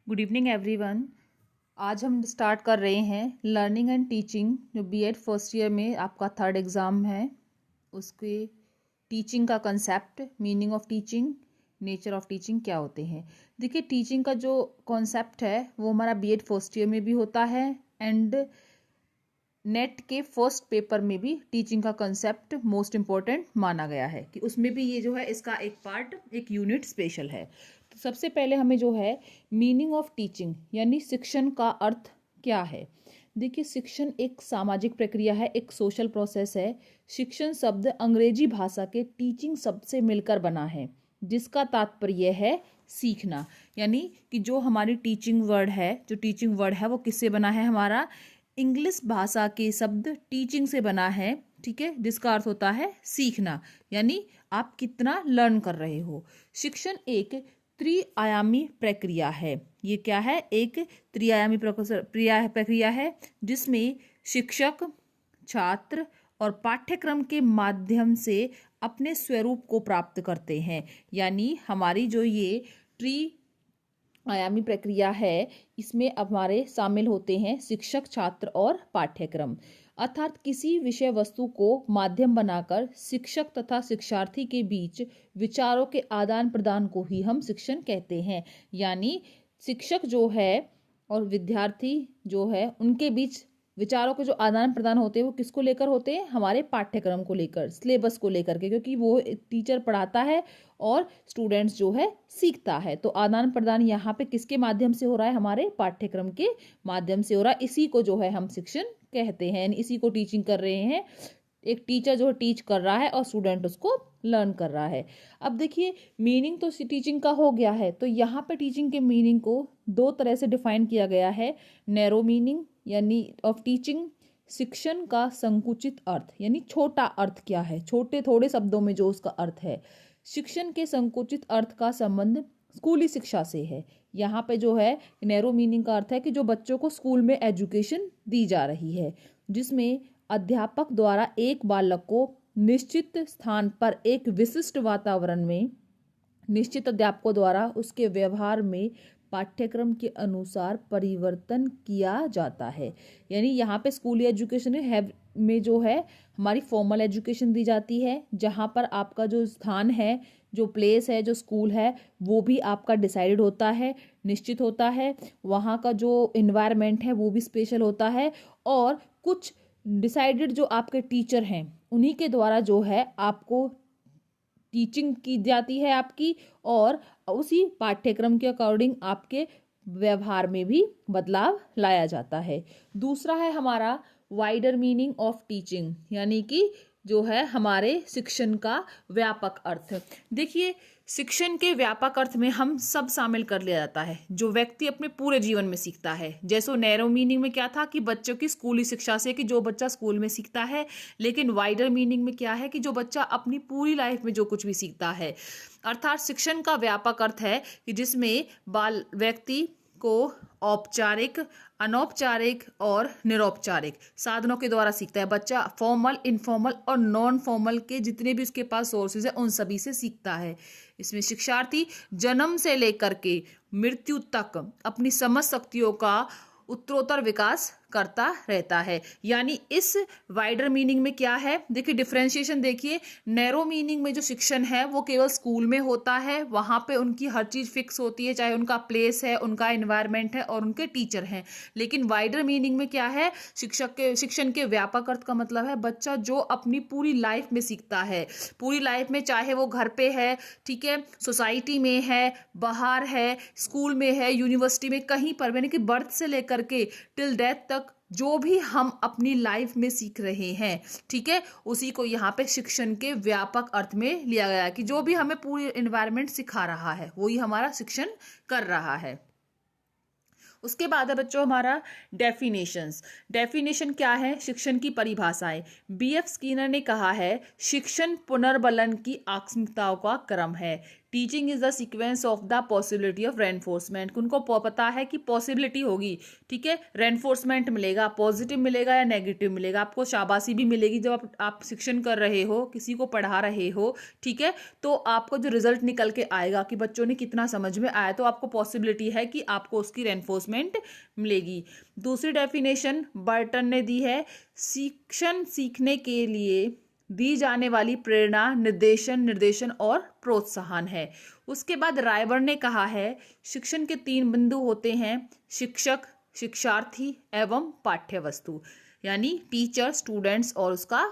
Good evening everyone. आज हम start कर रहे हैं लर्निंग एंड टीचिंग, जो बीएड फर्स्ट ईयर में आपका थर्ड एग्ज़ाम है। उसके टीचिंग का concept, meaning of teaching, nature of teaching क्या होते हैं। देखिए, टीचिंग का जो कॉन्सेप्ट है वो हमारा बीएड फर्स्ट ईयर में भी होता है एंड नेट के फर्स्ट पेपर में भी टीचिंग का कंसेप्ट मोस्ट इम्पॉर्टेंट माना गया है कि उसमें भी ये जो है इसका एक पार्ट, एक यूनिट स्पेशल है। तो सबसे पहले हमें जो है मीनिंग ऑफ टीचिंग यानी शिक्षण का अर्थ क्या है। देखिए, शिक्षण एक सामाजिक प्रक्रिया है, एक सोशल प्रोसेस है। शिक्षण शब्द अंग्रेजी भाषा के टीचिंग शब्द से मिलकर बना है, जिसका तात्पर्य है सीखना। यानी कि जो हमारी टीचिंग वर्ड है वो किससे बना है, हमारा इंग्लिश भाषा के शब्द टीचिंग से बना है, ठीक है, जिसका अर्थ होता है सीखना, यानी आप कितना लर्न कर रहे हो। शिक्षण एक त्रिआयामी प्रक्रिया है। ये क्या है? एक त्रिआयामी प्रक्रिया है जिसमें शिक्षक, छात्र और पाठ्यक्रम के माध्यम से अपने स्वरूप को प्राप्त करते हैं। यानी हमारी जो ये आयामी प्रक्रिया है, इसमें हमारे शामिल होते हैं शिक्षक, छात्र और पाठ्यक्रम। अर्थात किसी विषय वस्तु को माध्यम बनाकर शिक्षक तथा शिक्षार्थी के बीच विचारों के आदान प्रदान को ही हम शिक्षण कहते हैं। यानी शिक्षक जो है और विद्यार्थी जो है, उनके बीच विचारों के जो आदान प्रदान होते हैं वो किसको लेकर होते हैं? हमारे पाठ्यक्रम को लेकर, सिलेबस को लेकर के, क्योंकि वो टीचर पढ़ाता है और स्टूडेंट्स जो है सीखता है। तो आदान प्रदान यहाँ पे किसके माध्यम से हो रहा है? हमारे पाठ्यक्रम के माध्यम से हो रहा है। इसी को जो है हम शिक्षण कहते हैं, इसी को टीचिंग कर रहे हैं। एक टीचर जो टीच कर रहा है और स्टूडेंट उसको लर्न कर रहा है। अब देखिए, मीनिंग तो टीचिंग का हो गया है, तो यहाँ पे टीचिंग के मीनिंग को दो तरह से डिफाइन किया गया है। नैरो मीनिंग यानी ऑफ टीचिंग, शिक्षण का संकुचित अर्थ, यानी छोटा अर्थ क्या है, छोटे थोड़े शब्दों में जो उसका अर्थ है। शिक्षण के संकुचित अर्थ का संबंध स्कूली शिक्षा से है। यहाँ पे जो है नैरो मीनिंग का अर्थ है कि जो बच्चों को स्कूल में एजुकेशन दी जा रही है, जिसमें अध्यापक द्वारा एक बालक को निश्चित स्थान पर एक विशिष्ट वातावरण में निश्चित अध्यापकों द्वारा उसके व्यवहार में पाठ्यक्रम के अनुसार परिवर्तन किया जाता है। यानी यहाँ पे स्कूली एजुकेशन में जो है हमारी फॉर्मल एजुकेशन दी जाती है, जहाँ पर आपका जो स्थान है, जो प्लेस है, जो स्कूल है, वो भी आपका डिसाइडेड होता है, निश्चित होता है। वहाँ का जो इन्वायरमेंट है वो भी स्पेशल होता है, और कुछ डिसाइडेड जो आपके टीचर हैं उन्हीं के द्वारा जो है आपको टीचिंग की जाती है आपकी, और उसी पाठ्यक्रम के अकॉर्डिंग आपके व्यवहार में भी बदलाव लाया जाता है। दूसरा है हमारा वाइडर मीनिंग ऑफ टीचिंग, यानी कि जो है हमारे शिक्षण का व्यापक अर्थ। देखिए, शिक्षण के व्यापक अर्थ में हम सब शामिल कर लिया जाता है जो व्यक्ति अपने पूरे जीवन में सीखता है। जैसे नैरो मीनिंग में क्या था कि बच्चों की स्कूली शिक्षा से, कि जो बच्चा स्कूल में सीखता है, लेकिन वाइडर मीनिंग में क्या है कि जो बच्चा अपनी पूरी लाइफ में जो कुछ भी सीखता है। अर्थात शिक्षण का व्यापक अर्थ है कि जिसमें व्यक्ति को औपचारिक, अनौपचारिक और निरौपचारिक साधनों के द्वारा सीखता है। बच्चा फॉर्मल, इनफॉर्मल और नॉन फॉर्मल के जितने भी उसके पास सोर्सेज है उन सभी से सीखता है। इसमें शिक्षार्थी जन्म से लेकर के मृत्यु तक अपनी समझ शक्तियों का उत्तरोत्तर विकास करता रहता है। यानी इस वाइडर मीनिंग में क्या है, देखिए डिफरेंशिएशन देखिए। नैरो मीनिंग में जो शिक्षण है वो केवल स्कूल में होता है, वहाँ पे उनकी हर चीज़ फिक्स होती है, चाहे उनका प्लेस है, उनका एनवायरनमेंट है और उनके टीचर हैं। लेकिन वाइडर मीनिंग में क्या है, शिक्षण के व्यापक अर्थ का मतलब है बच्चा जो अपनी पूरी लाइफ में सीखता है, पूरी लाइफ में, चाहे वो घर पे है, ठीक है, सोसाइटी में है, बाहर है, स्कूल में है, यूनिवर्सिटी में, कहीं पर, यानी कि बर्थ से लेकर के टिल डेथ तक जो भी हम अपनी लाइफ में सीख रहे हैं, ठीक है, उसी को यहाँ पे शिक्षण के व्यापक अर्थ में लिया गया है कि जो भी हमें पूरी एनवायरनमेंट सिखा रहा है वही हमारा शिक्षण कर रहा है। उसके बाद है बच्चों हमारा डेफिनेशन क्या है, शिक्षण की परिभाषाएं। बीएफ स्किनर ने कहा है, शिक्षण पुनर्बलन की आकस्मिकताओं का क्रम है। Teaching is the sequence of the possibility of reinforcement. उनको पता है कि पॉसिबिलिटी होगी, ठीक है, रेनफोर्समेंट मिलेगा, पॉजिटिव मिलेगा या नेगेटिव मिलेगा, आपको शाबाशी भी मिलेगी जब आप शिक्षण कर रहे हो, किसी को पढ़ा रहे हो, ठीक है, तो आपको जो रिजल्ट निकल के आएगा कि बच्चों ने कितना समझ में आया, तो आपको पॉसिबिलिटी है कि आपको उसकी रेनफोर्समेंट मिलेगी। दूसरी डेफिनेशन बर्टन ने दी है, शिक्षण सीखने के लिए दी जाने वाली प्रेरणा, निर्देशन और प्रोत्साहन है। उसके बाद रायबर्न ने कहा है, शिक्षण के 3 बिंदु होते हैं, शिक्षक, शिक्षार्थी एवं पाठ्य वस्तु, यानी टीचर, स्टूडेंट्स और उसका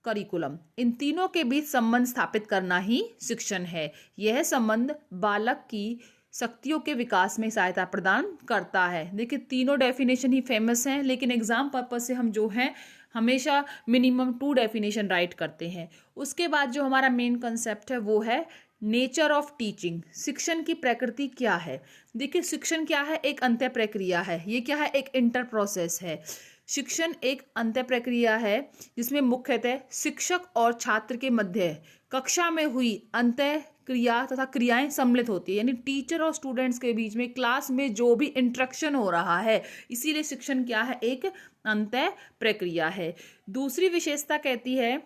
करिकुलम। इन तीनों के बीच संबंध स्थापित करना ही शिक्षण है। यह संबंध बालक की शक्तियों के विकास में सहायता प्रदान करता है। देखिए तीनों डेफिनेशन ही फेमस हैं, लेकिन एग्जाम पर्पज से हम जो हैं हमेशा मिनिमम 2 डेफिनेशन राइट करते हैं। उसके बाद जो हमारा मेन कंसेप्ट है वो है नेचर ऑफ टीचिंग। शिक्षण की प्रकृति क्या है? देखिए शिक्षण क्या है? एक अंत्य प्रक्रिया है। ये क्या है? एक इंटर प्रोसेस है। शिक्षण एक अंत्य प्रक्रिया है जिसमें मुख्यतः शिक्षक और छात्र के मध्य कक्षा में हुई अंत्य क्रिया तथा क्रियाएं सम्मिलित होती है, यानी टीचर और स्टूडेंट्स के बीच में क्लास में जो भी इंटरेक्शन हो रहा है, इसीलिए शिक्षण क्या है? एक अंत्य प्रक्रिया है। दूसरी विशेषता कहती है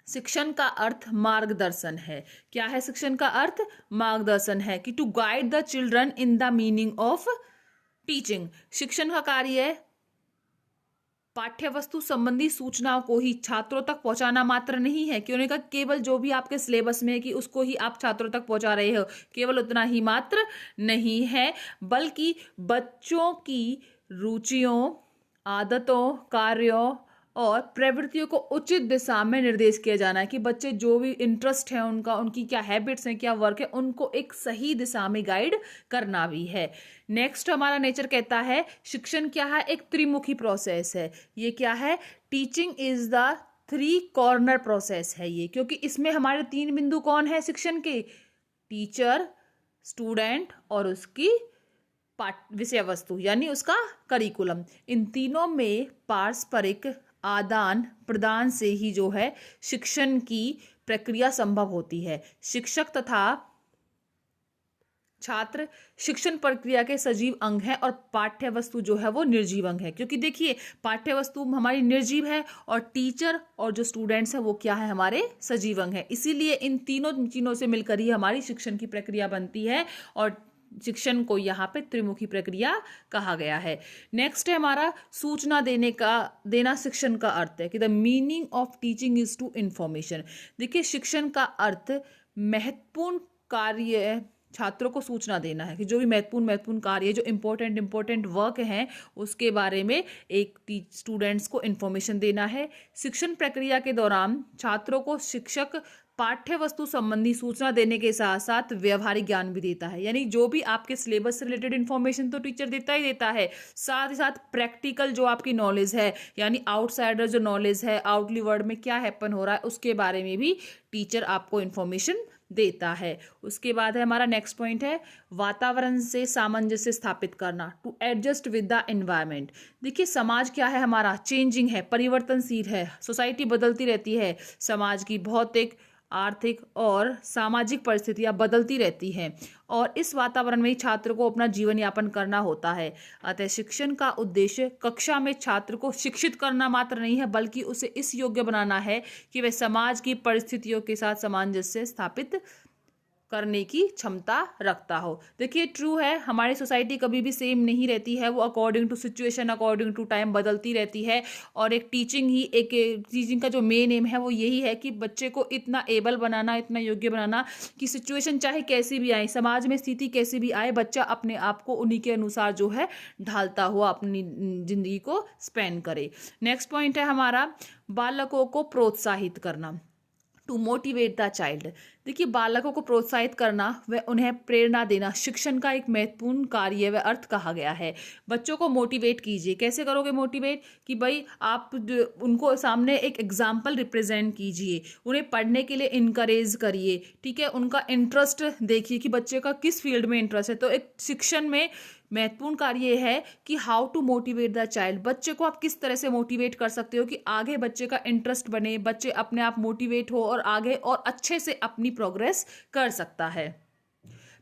शिक्षण का अर्थ मार्गदर्शन है। क्या है शिक्षण का अर्थ? मार्गदर्शन है, कि to guide the children in the meaning of teaching. शिक्षण का कार्य है पाठ्य वस्तु संबंधी सूचनाओं को ही छात्रों तक पहुंचाना मात्र नहीं है, कि उन्हें केवल जो भी आपके सिलेबस में है कि उसको ही आप छात्रों तक पहुंचा रहे हो, केवल उतना ही मात्र नहीं है, बल्कि बच्चों की रुचियों, आदतों, कार्यों और प्रवृत्तियों को उचित दिशा में निर्देश किया जाना है, कि बच्चे जो भी इंटरेस्ट है उनका, उनकी क्या हैबिट्स हैं, क्या वर्क है, उनको एक सही दिशा में गाइड करना भी है। नेक्स्ट हमारा नेचर कहता है शिक्षण क्या है? एक त्रिमुखी प्रोसेस है। ये क्या है? Teaching is the 3 corner process है ये, क्योंकि इसमें हमारे 3 बिंदु कौन है शिक्षण के? टीचर, स्टूडेंट और उसकी विषय वस्तु, यानी उसका करिकुलम। इन तीनों में पारस्परिक आदान प्रदान से ही जो है शिक्षण की प्रक्रिया संभव होती है। शिक्षक तथा छात्र शिक्षण प्रक्रिया के सजीव अंग है और पाठ्य वस्तु जो है वो निर्जीव अंग है, क्योंकि देखिए पाठ्य वस्तु हमारी निर्जीव है और टीचर और जो स्टूडेंट्स है वो क्या है? हमारे सजीव अंग है। इसीलिए इन तीनों चीजों से मिलकर ही हमारी शिक्षण की प्रक्रिया बनती है और शिक्षण को यहाँ पे त्रिमुखी प्रक्रिया कहा गया है। नेक्स्ट है हमारा सूचना देना शिक्षण का अर्थ है, कि the meaning of teaching is to information. देखिए शिक्षण का अर्थ महत्वपूर्ण कार्य छात्रों को सूचना देना है, कि जो भी महत्वपूर्ण कार्य, जो इंपॉर्टेंट वर्क हैं उसके बारे में एक स्टूडेंट्स को इंफॉर्मेशन देना है। शिक्षण प्रक्रिया के दौरान छात्रों को शिक्षक पाठ्य वस्तु संबंधी सूचना देने के साथ साथ व्यवहारिक ज्ञान भी देता है, यानी जो भी आपके सिलेबस से रिलेटेड इन्फॉर्मेशन तो टीचर देता ही देता है, साथ ही साथ प्रैक्टिकल जो आपकी नॉलेज है, यानी आउटसाइडर जो नॉलेज है, आउटली वर्ल्ड में क्या हैपन हो रहा है उसके बारे में भी टीचर आपको इन्फॉर्मेशन देता है। उसके बाद है हमारा नेक्स्ट पॉइंट है वातावरण से सामंजस्य स्थापित करना, to adjust with the environment. देखिए समाज क्या है? हमारा चेंजिंग है, परिवर्तनशील है, सोसाइटी बदलती रहती है, समाज की भौतिक, आर्थिक और सामाजिक परिस्थितियां बदलती रहती हैं और इस वातावरण में ही छात्र को अपना जीवन यापन करना होता है। अतः शिक्षण का उद्देश्य कक्षा में छात्र को शिक्षित करना मात्र नहीं है, बल्कि उसे इस योग्य बनाना है कि वह समाज की परिस्थितियों के साथ सामंजस्य स्थापित करने की क्षमता रखता हो। देखिए ट्रू है, हमारी सोसाइटी कभी भी सेम नहीं रहती है, वो according to situation, according to time बदलती रहती है और एक टीचिंग का जो मेन एम है वो यही है कि बच्चे को इतना एबल बनाना, इतना योग्य बनाना कि सिचुएशन चाहे कैसी भी आए, समाज में स्थिति कैसी भी आए, बच्चा अपने आप को उन्हीं के अनुसार जो है ढालता हुआ अपनी जिंदगी को स्पेंड करे। नेक्स्ट पॉइंट है हमारा बालकों को प्रोत्साहित करना, टू मोटिवेट द चाइल्ड। देखिए बालकों को प्रोत्साहित करना व उन्हें प्रेरणा देना शिक्षण का एक महत्वपूर्ण कार्य व अर्थ कहा गया है। बच्चों को मोटिवेट कीजिए। कैसे करोगे मोटिवेट? कि भाई आप उनको सामने एक एग्जाम्पल रिप्रेजेंट कीजिए, उन्हें पढ़ने के लिए इनकरेज करिए, ठीक है, उनका इंटरेस्ट देखिए कि बच्चे का किस फील्ड में इंटरेस्ट है। तो एक शिक्षण में महत्वपूर्ण कार्य है कि how to motivate the child, बच्चे को आप किस तरह से मोटिवेट कर सकते हो कि आगे बच्चे का इंटरेस्ट बने, बच्चे अपने आप मोटिवेट हो और आगे और अच्छे से अपनी प्रोग्रेस कर सकता है।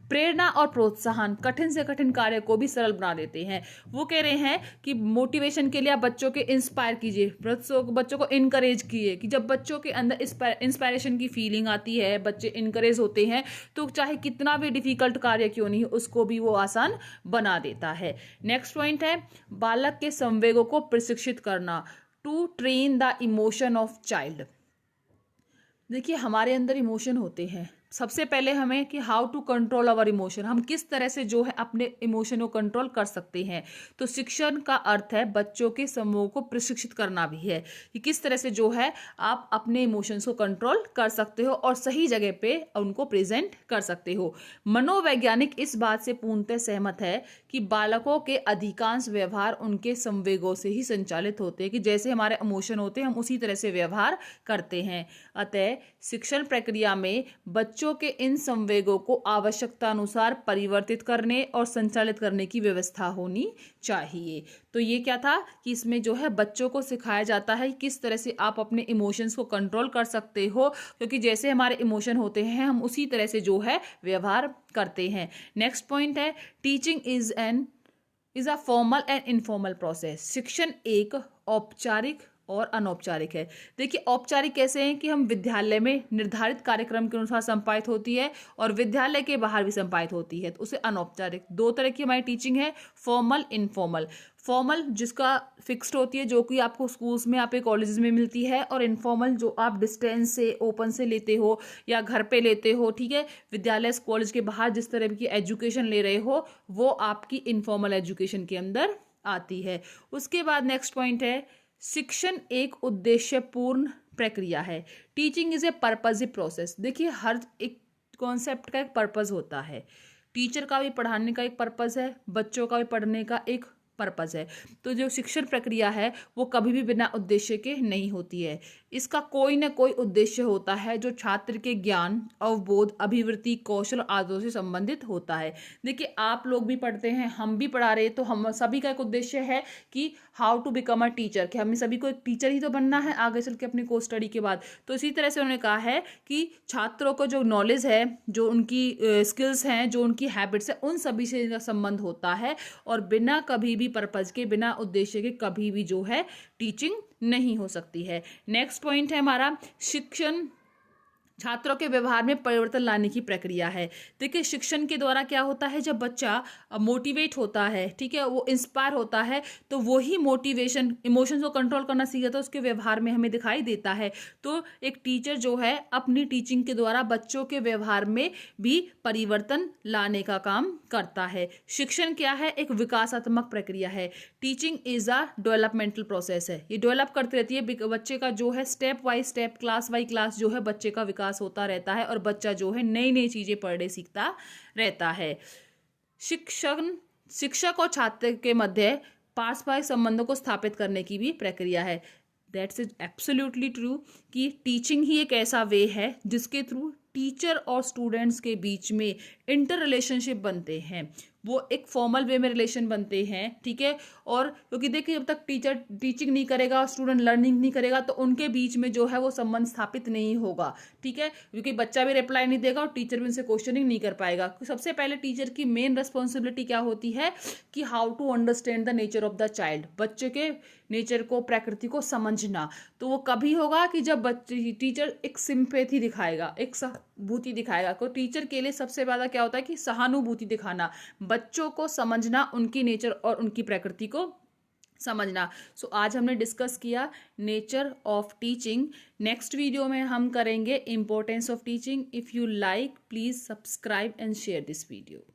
प्रेरणा और प्रोत्साहन कठिन से कठिन कार्य को भी सरल बना देते हैं। वो कह रहे हैं कि मोटिवेशन के लिए आप बच्चों के इंस्पायर कीजिए, बच्चों को इनकरेज कीजिए, कि जब बच्चों के अंदर इंस्पायरेशन की फीलिंग आती है, बच्चे इनकरेज होते हैं, तो चाहे कितना भी डिफिकल्ट कार्य क्यों नहीं उसको भी वो आसान बना देता है। नेक्स्ट पॉइंट है बालक के संवेगों को प्रशिक्षित करना, to train the emotion of child. देखिए हमारे अंदर इमोशन होते हैं, सबसे पहले हमें कि how to control our emotion, हम किस तरह से जो है अपने इमोशन को कंट्रोल कर सकते हैं। तो शिक्षण का अर्थ है बच्चों के समूह को प्रशिक्षित करना भी है कि किस तरह से जो है आप अपने इमोशंस को कंट्रोल कर सकते हो और सही जगह पे उनको प्रेजेंट कर सकते हो। मनोवैज्ञानिक इस बात से पूर्णतः सहमत है कि बालकों के अधिकांश व्यवहार उनके संवेगों से ही संचालित होते हैं, कि जैसे हमारे इमोशन होते हैं हम उसी तरह से व्यवहार करते हैं। अतः शिक्षण प्रक्रिया में बच्चों के इन संवेगों को आवश्यकता अनुसार परिवर्तित करने और संचालित करने की व्यवस्था होनी चाहिए। तो ये क्या था कि इसमें जो है बच्चों को सिखाया जाता है किस तरह से आप अपने इमोशंस को कंट्रोल कर सकते हो, क्योंकि जैसे हमारे इमोशन होते हैं हम उसी तरह से जो है व्यवहार करते हैं। नेक्स्ट पॉइंट है teaching is a formal and informal process. शिक्षण एक औपचारिक और अनौपचारिक है। देखिए औपचारिक कैसे हैं कि हम विद्यालय में निर्धारित कार्यक्रम के अनुसार संपादित होती है और विद्यालय के बाहर भी संपादित होती है, तो उसे अनौपचारिक। दो तरह की हमारी टीचिंग है, फॉर्मल, इनफॉर्मल। फॉर्मल जिसका फिक्स्ड होती है, जो कि आपको स्कूल्स में, आपके कॉलेजेस में मिलती है, और इनफॉर्मल जो आप डिस्टेंस से, ओपन से लेते हो या घर पे लेते हो, ठीक है, विद्यालय कॉलेज के बाहर जिस तरह की एजुकेशन ले रहे हो वो आपकी इनफॉर्मल एजुकेशन के अंदर आती है। उसके बाद नेक्स्ट पॉइंट है शिक्षण एक उद्देश्यपूर्ण प्रक्रिया है। Teaching is a purposive process. देखिए हर एक कॉन्सेप्ट का एक पर्पज होता है, टीचर का भी पढ़ाने का एक पर्पज है, बच्चों का भी पढ़ने का एक पर्पज है। तो जो शिक्षण प्रक्रिया है वो कभी भी बिना उद्देश्य के नहीं होती है, इसका कोई ना कोई उद्देश्य होता है जो छात्र के ज्ञान, अवबोध, अभिवृत्ति, कौशल आदि से संबंधित होता है। देखिए आप लोग भी पढ़ते हैं, हम भी पढ़ा रहे, तो हम सभी का एक उद्देश्य है कि how to become a teacher, कि हमें सभी को एक टीचर ही तो बनना है आगे चल के अपनी कोर्स स्टडी के बाद। तो इसी तरह से उन्होंने कहा है कि छात्रों को जो नॉलेज है, जो उनकी स्किल्स हैं, जो उनकी हैबिट्स है, उन सभी से इनका संबंध होता है और बिना कभी भी पर्पज के, बिना उद्देश्य के कभी भी जो है टीचिंग नहीं हो सकती है। नेक्स्ट पॉइंट है हमारा शिक्षण छात्रों के व्यवहार में परिवर्तन लाने की प्रक्रिया है। देखिए शिक्षण के द्वारा क्या होता है, जब बच्चा मोटिवेट होता है, ठीक है, वो इंस्पायर होता है, तो वही मोटिवेशन इमोशंस को कंट्रोल करना सीख जाता है, उसके व्यवहार में हमें दिखाई देता है। तो एक टीचर जो है अपनी टीचिंग के द्वारा बच्चों के व्यवहार में भी परिवर्तन लाने का काम करता है। शिक्षण क्या है, एक विकासात्मक प्रक्रिया है। Teaching is a developmental process है, ये डेवलप करती रहती है बच्चे का जो है step by step, class by class जो है बच्चे का विकास होता रहता है और बच्चा जो है नई नई चीजें पढ़ने सीखता रहता है। शिक्षक और छात्र के मध्य पारस्परिक संबंधों को स्थापित करने की भी प्रक्रिया है। दैट्स इज एब्सोल्युटली ट्रू कि टीचिंग ही एक ऐसा वे है जिसके थ्रू टीचर और स्टूडेंट्स के बीच में इंटर रिलेशनशिप बनते हैं, वो एक फॉर्मल वे में रिलेशन बनते हैं, ठीक है। और क्योंकि देखिए जब तक टीचर टीचिंग नहीं करेगा, स्टूडेंट लर्निंग नहीं करेगा, तो उनके बीच में जो है वो संबंध स्थापित नहीं होगा, ठीक है, क्योंकि बच्चा भी रिप्लाई नहीं देगा और टीचर भी उनसे क्वेश्चनिंग नहीं कर पाएगा। सबसे पहले टीचर की मेन रिस्पॉन्सिबिलिटी क्या होती है कि how to understand the nature of the child, बच्चे के नेचर को, प्रकृति को समझना। तो वो कभी होगा कि जब बच्चे टीचर एक सिंपैथी दिखाएगा, एक सहानुभूति दिखाएगा। तो टीचर के लिए सबसे ज्यादा क्या होता है कि सहानुभूति दिखाना, बच्चों को समझना, उनकी नेचर और उनकी प्रकृति को समझना। सो आज हमने डिस्कस किया nature of teaching. Next video में हम करेंगे importance of teaching. If you like please subscribe and share this video.